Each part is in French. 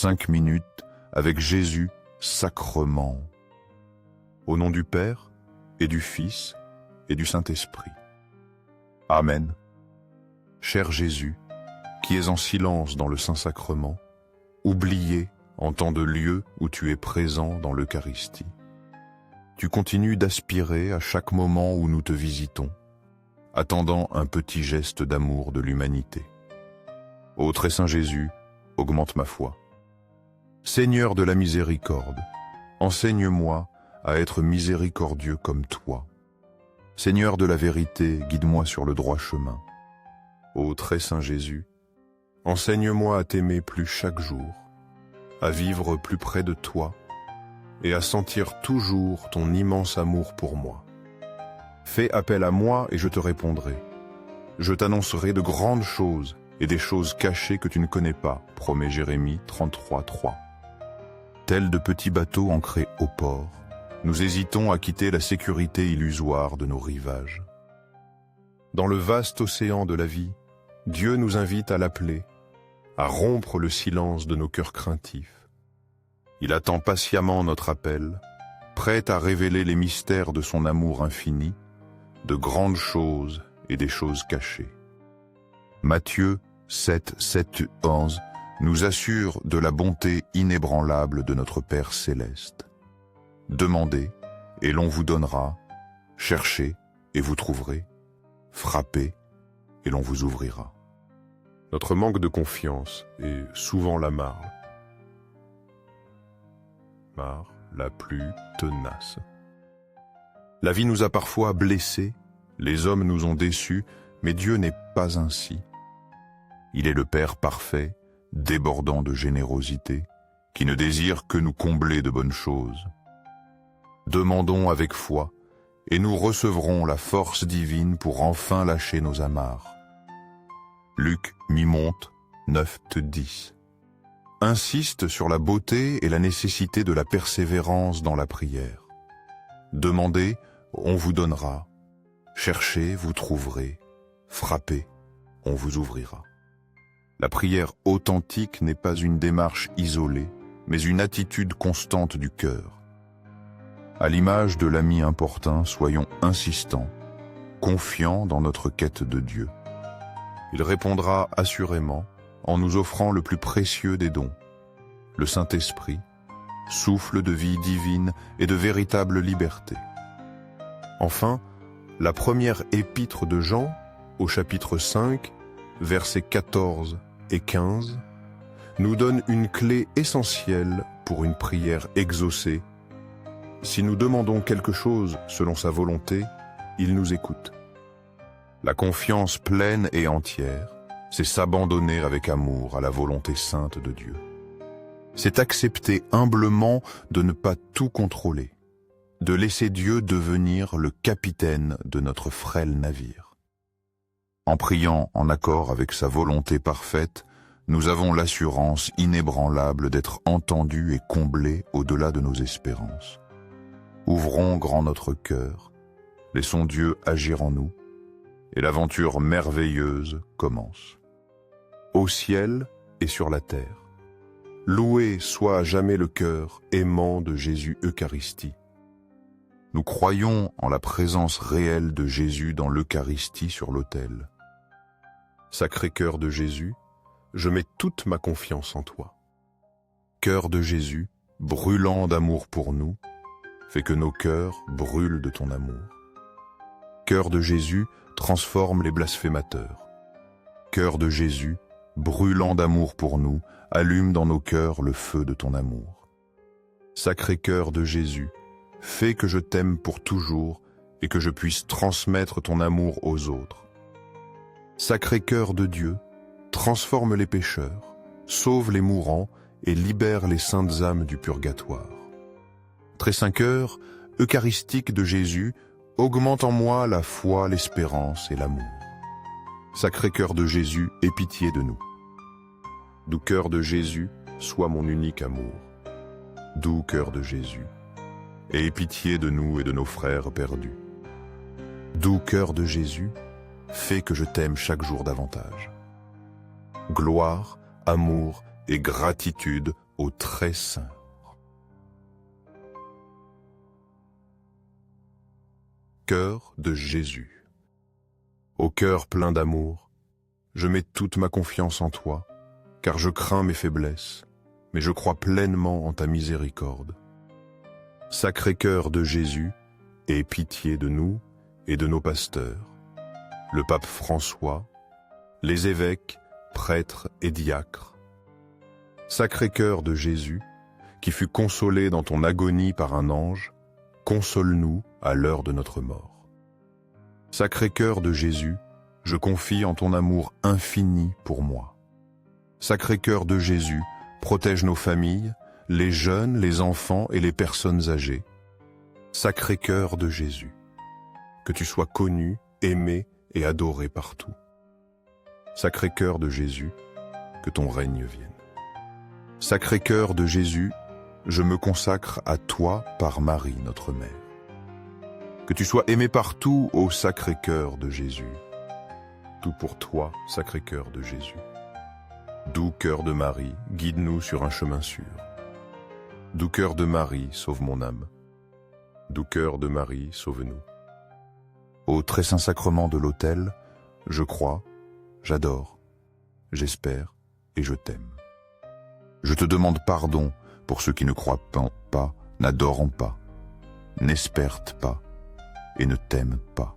5 minutes avec Jésus, sacrement. Au nom du Père, et du Fils, et du Saint-Esprit. Amen. Cher Jésus, qui es en silence dans le Saint-Sacrement, oublié en tant de lieu où tu es présent dans l'Eucharistie. Tu continues d'aspirer à chaque moment où nous te visitons, attendant un petit geste d'amour de l'humanité. Ô très saint Jésus, augmente ma foi. Seigneur de la miséricorde, enseigne-moi à être miséricordieux comme toi. Seigneur de la vérité, guide-moi sur le droit chemin. Ô très saint Jésus, enseigne-moi à t'aimer plus chaque jour, à vivre plus près de toi et à sentir toujours ton immense amour pour moi. Fais appel à moi et je te répondrai. Je t'annoncerai de grandes choses et des choses cachées que tu ne connais pas, promet Jérémie 33:3. Tels de petits bateaux ancrés au port, nous hésitons à quitter la sécurité illusoire de nos rivages. Dans le vaste océan de la vie, Dieu nous invite à l'appeler, à rompre le silence de nos cœurs craintifs. Il attend patiemment notre appel, prêt à révéler les mystères de son amour infini, de grandes choses et des choses cachées. Matthieu 7:7-11 nous assure de la bonté inébranlable de notre Père céleste. Demandez, et l'on vous donnera. Cherchez, et vous trouverez. Frappez, et l'on vous ouvrira. Notre manque de confiance est souvent la marre la plus tenace. La vie nous a parfois blessés, les hommes nous ont déçus, mais Dieu n'est pas ainsi. Il est le Père parfait, débordant de générosité, qui ne désire que nous combler de bonnes choses. Demandons avec foi, et nous recevrons la force divine pour enfin lâcher nos amarres. Luc mi-monte 9-10. Insiste sur la beauté et la nécessité de la persévérance dans la prière. Demandez, on vous donnera. Cherchez, vous trouverez. Frappez, on vous ouvrira. La prière authentique n'est pas une démarche isolée, mais une attitude constante du cœur. À l'image de l'ami importun, soyons insistants, confiants dans notre quête de Dieu. Il répondra assurément en nous offrant le plus précieux des dons, le Saint-Esprit, souffle de vie divine et de véritable liberté. Enfin, la première épître de Jean, au chapitre 5, versets 14 et 15, nous donne une clé essentielle pour une prière exaucée. Si nous demandons quelque chose selon sa volonté, il nous écoute. La confiance pleine et entière, c'est s'abandonner avec amour à la volonté sainte de Dieu. C'est accepter humblement de ne pas tout contrôler, de laisser Dieu devenir le capitaine de notre frêle navire. En priant en accord avec sa volonté parfaite, nous avons l'assurance inébranlable d'être entendus et comblés au-delà de nos espérances. Ouvrons grand notre cœur, laissons Dieu agir en nous, et l'aventure merveilleuse commence. Au ciel et sur la terre, loué soit à jamais le cœur aimant de Jésus Eucharistie. Nous croyons en la présence réelle de Jésus dans l'Eucharistie sur l'autel. Sacré-Cœur de Jésus, je mets toute ma confiance en toi. Cœur de Jésus, brûlant d'amour pour nous, fais que nos cœurs brûlent de ton amour. Cœur de Jésus, transforme les blasphémateurs. Cœur de Jésus, brûlant d'amour pour nous, allume dans nos cœurs le feu de ton amour. Sacré cœur de Jésus, fais que je t'aime pour toujours et que je puisse transmettre ton amour aux autres. Sacré cœur de Dieu, transforme les pécheurs, sauve les mourants et libère les saintes âmes du purgatoire. Très saint cœur, eucharistique de Jésus, augmente en moi la foi, l'espérance et l'amour. Sacré cœur de Jésus, aie pitié de nous. Doux cœur de Jésus, sois mon unique amour. Doux cœur de Jésus, aie pitié de nous et de nos frères perdus. Doux cœur de Jésus, fais que je t'aime chaque jour davantage. Gloire, amour et gratitude au très saint. Cœur de Jésus. Au cœur plein d'amour, je mets toute ma confiance en toi, car je crains mes faiblesses, mais je crois pleinement en ta miséricorde. Sacré cœur de Jésus, aie pitié de nous et de nos pasteurs, le pape François, les évêques, prêtres et diacres. Sacré cœur de Jésus, qui fut consolé dans ton agonie par un ange, console-nous à l'heure de notre mort. Sacré cœur de Jésus, je confie en ton amour infini pour moi. Sacré cœur de Jésus, protège nos familles, les jeunes, les enfants et les personnes âgées. Sacré cœur de Jésus, que tu sois connu, aimé et adoré partout. Sacré cœur de Jésus, que ton règne vienne. Sacré cœur de Jésus, je me consacre à toi par Marie, notre mère. Que tu sois aimé partout, ô sacré cœur de Jésus. Tout pour toi, sacré cœur de Jésus. Doux cœur de Marie, guide-nous sur un chemin sûr. Doux cœur de Marie, sauve mon âme. Doux cœur de Marie, sauve-nous. Au très saint sacrement de l'autel, je crois, j'adore, j'espère et je t'aime. Je te demande pardon pour ceux qui ne croient pas, n'adorent pas, n'espèrent pas et ne t'aiment pas.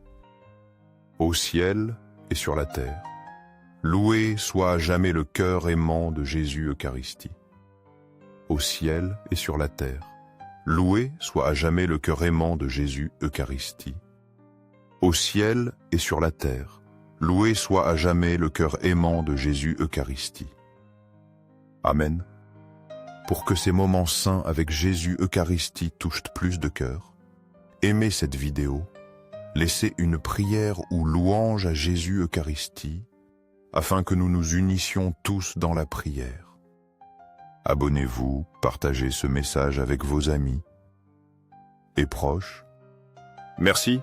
Au ciel et sur la terre, loué soit à jamais le cœur aimant de Jésus Eucharistie. Au ciel et sur la terre, loué soit à jamais le cœur aimant de Jésus Eucharistie. Au ciel et sur la terre, loué soit à jamais le cœur aimant de Jésus Eucharistie. Amen. Pour que ces moments saints avec Jésus Eucharistie touchent plus de cœurs, aimez cette vidéo, laissez une prière ou louange à Jésus Eucharistie, afin que nous nous unissions tous dans la prière. Abonnez-vous, partagez ce message avec vos amis et proches. Merci.